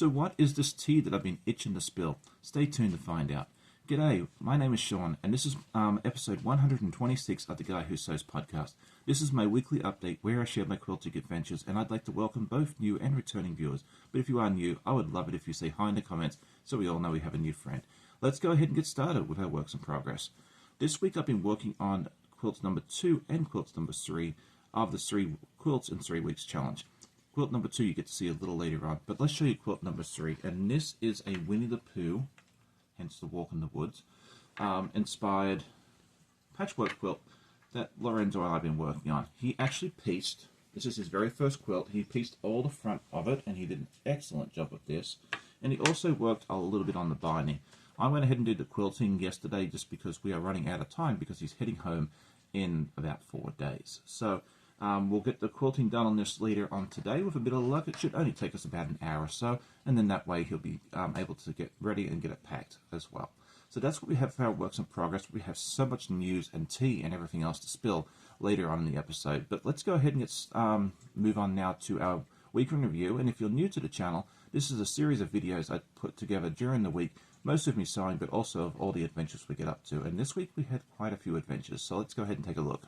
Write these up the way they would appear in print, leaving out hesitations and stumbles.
So what is this tea that I've been itching to spill? Stay tuned to find out. G'day, my name is Sean, and this is episode 126 of the Guy Who Sews podcast. This is my weekly update where I share my quilting adventures, and I'd like to welcome both new and returning viewers. But if you are new, I would love it if you say hi in the comments so we all know we have a new friend. Let's go ahead and get started with our works in progress. This week I've been working on quilts number 2 and quilts number 3 of the 3 quilts in 3 weeks challenge. Quilt number 2 you get to see a little later on, but let's show you quilt number 3. And this is a Winnie the Pooh, hence the Walk in the Woods, inspired patchwork quilt that Lorenzo and I have been working on. He actually pieced, this is his very first quilt, he pieced all the front of it, and he did an excellent job of this. And he also worked a little bit on the binding. I went ahead and did the quilting yesterday just because we are running out of time because he's heading home in about 4 days. So we'll get the quilting done on this later on today. With a bit of luck, it should only take us about an hour or so, and then that way he'll be able to get ready and get it packed as well. So that's what we have for our works in progress. We have so much news and tea and everything else to spill later on in the episode. But let's go ahead and move on now to our week in review. And if you're new to the channel, this is a series of videos I put together during the week, most of me sewing, but also of all the adventures we get up to. And this week we had quite a few adventures, so let's go ahead and take a look.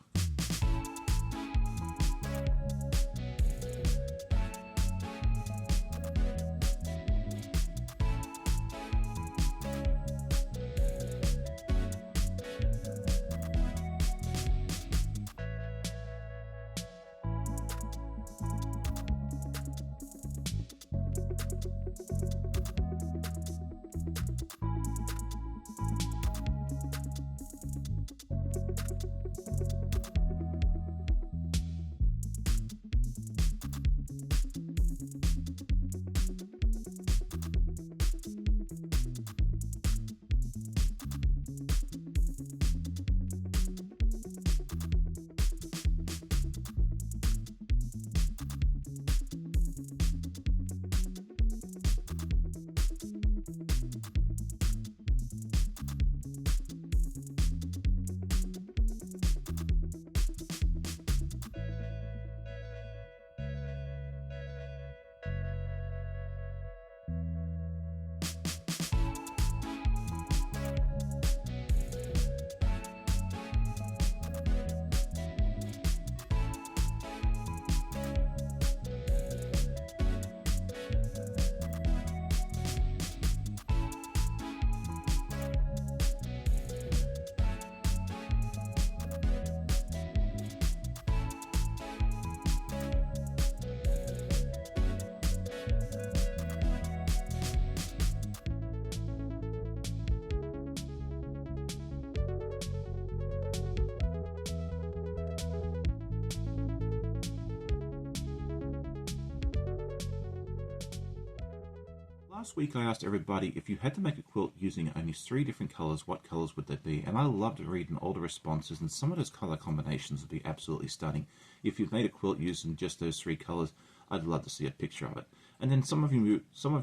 Last week I asked everybody if you had to make a quilt using only 3 different colours, what colours would they be? And I loved reading all the responses, and some of those colour combinations would be absolutely stunning. If you've made a quilt using just those 3 colours, I'd love to see a picture of it. And then some of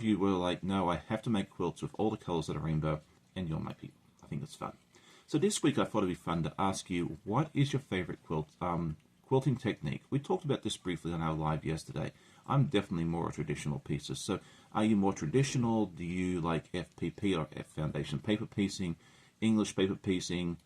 you were like, no, I have to make quilts with all the colours of the rainbow, and you're my people. I think it's fun. So this week I thought it'd be fun to ask you, what is your favourite quilting technique? We talked about this briefly on our live yesterday. I'm definitely more a traditional pieces. So are you more traditional? Do you like FPP or foundation paper piecing, English paper piecing,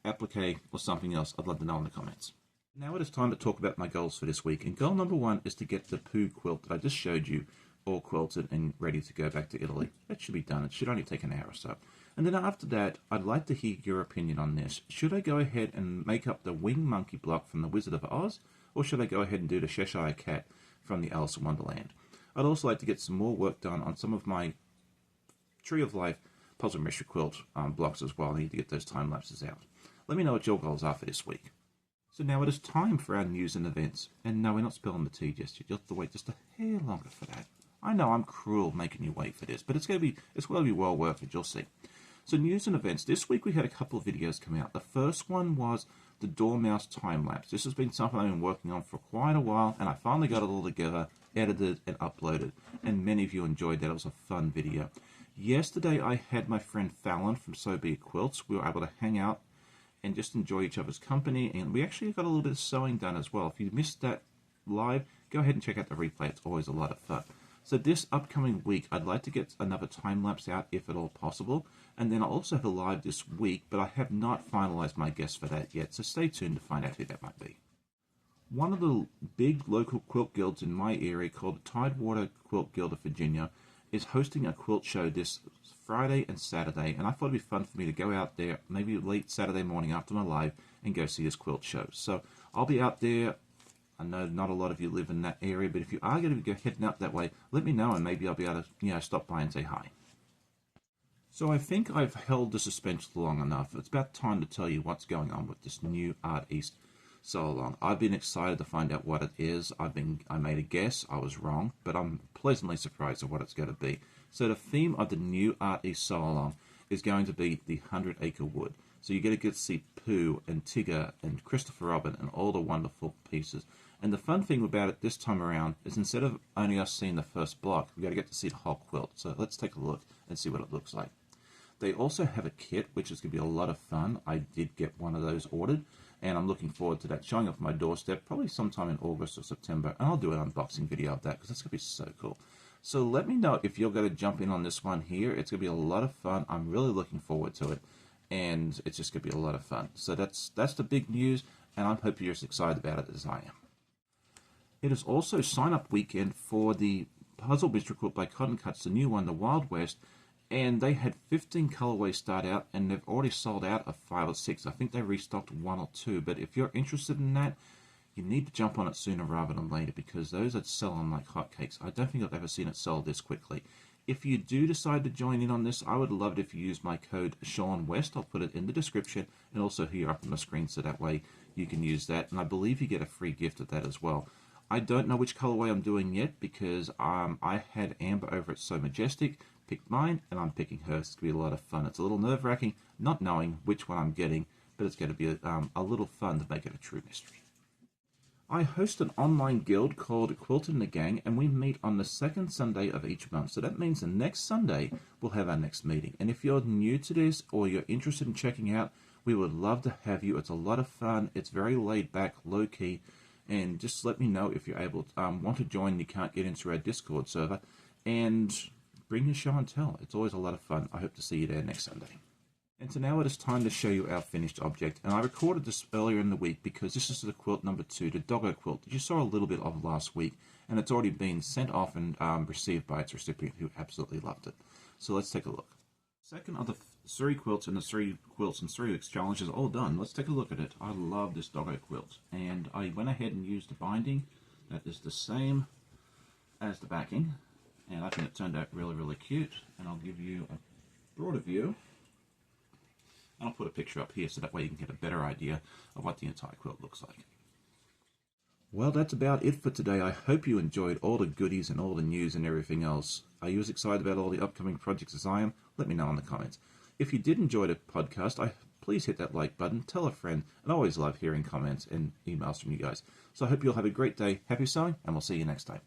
applique, or something else? I'd love to know in the comments. Now it is time to talk about my goals for this week. And goal number 1 is to get the Pooh quilt that I just showed you all quilted and ready to go back to Italy. That should be done. It should only take an hour or so. And then after that, I'd like to hear your opinion on this. Should I go ahead and make up the wing monkey block from the Wizard of Oz? Or should I go ahead and do the Cheshire Cat from the Alice in Wonderland? I'd also like to get some more work done on some of my Tree of Life puzzle mystery quilt blocks as well. I need to get those time lapses out. Let me know what your goals are for this week. So now it is time for our news and events. And no, we're not spilling the tea just yet. You'll have to wait just a hair longer for that. I know I'm cruel making you wait for this, but it's going to be well worth it. You'll see. So news and events. This week we had a couple of videos come out. The first one was the Dormouse time lapse. This has been something I've been working on for quite a while, and I finally got it all together, edited and uploaded, and many of you enjoyed that. It was a fun video. Yesterday I had my friend Fallon from So Be It Quilts. We were able to hang out and just enjoy each other's company, and we actually got a little bit of sewing done as well. If you missed that live, go ahead and check out the replay. It's always a lot of fun. So this upcoming week, I'd like to get another time lapse out if at all possible. And then I also have a live this week, but I have not finalized my guest for that yet. So stay tuned to find out who that might be. One of the big local quilt guilds in my area, called the Tidewater Quilt Guild of Virginia, is hosting a quilt show this Friday and Saturday. And I thought it'd be fun for me to go out there, maybe late Saturday morning after my live, and go see this quilt show. So I'll be out there. I know not a lot of you live in that area, but if you are going to be heading out that way, let me know, and maybe I'll be able to, stop by and say hi. So I think I've held the suspense long enough. It's about time to tell you what's going on with this new Art East Sewalong. I've been excited to find out what it is. I made a guess. I was wrong, but I'm pleasantly surprised at what it's going to be. So the theme of the new Art East Sewalong is going to be the 100-acre wood. So you get to see Pooh and Tigger and Christopher Robin and all the wonderful pieces. And the fun thing about it this time around is instead of only us seeing the first block, we got to get to see the whole quilt. So let's take a look and see what it looks like. They also have a kit, which is going to be a lot of fun. I did get one of those ordered, and I'm looking forward to that showing off my doorstep probably sometime in August or September. And I'll do an unboxing video of that because that's going to be so cool. So let me know if you're going to jump in on this one here. It's going to be a lot of fun. I'm really looking forward to it, and it's just going to be a lot of fun. So that's the big news, and I hope you're as excited about it as I am. It is also sign-up weekend for the Puzzle Mystery Quilt by Cotton Cuts, the new one, the Wild West, and they had 15 colorways start out, and they've already sold out of 5 or 6. I think they restocked 1 or 2, but if you're interested in that, you need to jump on it sooner rather than later, because those that sell on like hotcakes. I don't think I've ever seen it sell this quickly. If you do decide to join in on this, I would love it if you use my code SEANWEST. I'll put it in the description and also here up on the screen, so that way you can use that. And I believe you get a free gift of that as well. I don't know which colorway I'm doing yet because I had Amber over at So Majestic, picked mine, and I'm picking hers. It's going to be a lot of fun. It's a little nerve-wracking not knowing which one I'm getting, but it's going to be a little fun to make it a true mystery. I host an online guild called Quilting the Gang, and we meet on the second Sunday of each month. So that means the next Sunday we'll have our next meeting. And if you're new to this or you're interested in checking out, we would love to have you. It's a lot of fun. It's very laid back, low key, and just let me know if you're able to want to join. You can't get into our Discord server, and bring your show and tell. It's always a lot of fun. I hope to see you there next Sunday. And so now it is time to show you our finished object. And I recorded this earlier in the week because this is the quilt number 2, the Doggo Quilt, that you saw a little bit of last week. And it's already been sent off and received by its recipient, who absolutely loved it. So let's take a look. Second of the 3 quilts and the 3 quilts and 3 weeks challenge is all done. Let's take a look at it. I love this Doggo Quilt. And I went ahead and used the binding that is the same as the backing. And I think it turned out really, really cute. And I'll give you a broader view. And I'll put a picture up here so that way you can get a better idea of what the entire quilt looks like. Well, that's about it for today. I hope you enjoyed all the goodies and all the news and everything else. Are you as excited about all the upcoming projects as I am? Let me know in the comments. If you did enjoy the podcast, please hit that like button, tell a friend, and I always love hearing comments and emails from you guys. So I hope you'll have a great day, happy sewing, and we'll see you next time.